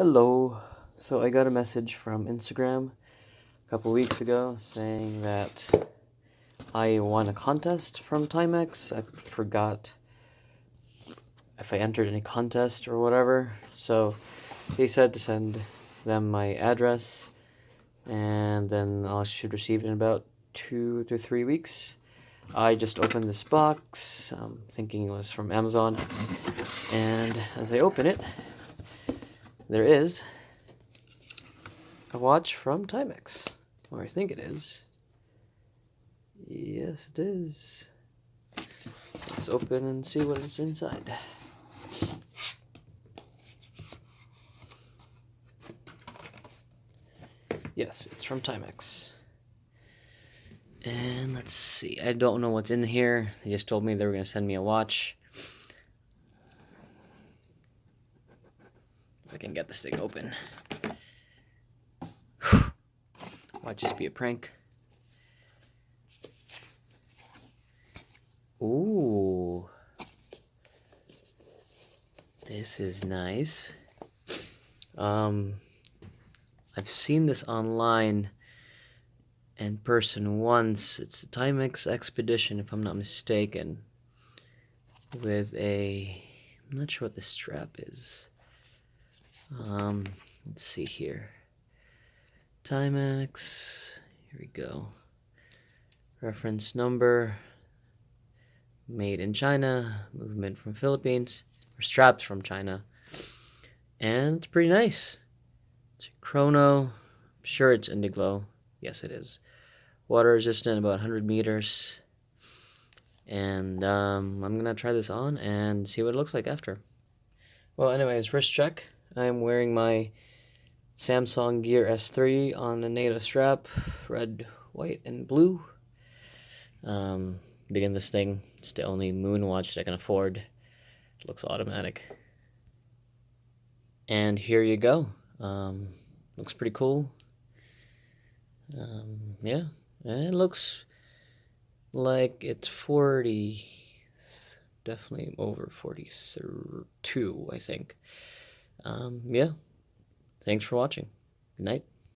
Hello. So I got a message from Instagram a couple weeks ago saying that I won a contest from Timex. I forgot if I entered any contest or whatever. So they said to send them my address and then I should receive it in about 2 to 3 weeks. I just opened this box, thinking it was from Amazon, and as I open it, there is a watch from Timex, or I think it is. Yes, it is. Let's open and see what is inside. Yes, it's from Timex. And let's see. I don't know what's in here. They just told me they were going to send me a watch. If I can get this thing open. Might just be a prank. Ooh. This is nice. I've seen this online in person once. It's a Timex Expedition, if I'm not mistaken, with a, I'm not sure what the strap is. Let's see here. Timex, here we go. Reference number, made in China, movement from Philippines, or straps from China. And it's pretty nice. It's a Chrono, I'm sure it's Indiglo. Yes, it is. Water resistant, about 100 meters. And I'm gonna try this on and see what it looks like after. Well, anyways, wrist check. I'm wearing my Samsung Gear S3 on a NATO strap, red, white, and blue. Digging this thing. It's the only moon watch that I can afford. It looks automatic. And here you go. Looks pretty cool. Yeah, it looks like it's 40, definitely over 42, I think. Yeah, thanks for watching. Good night.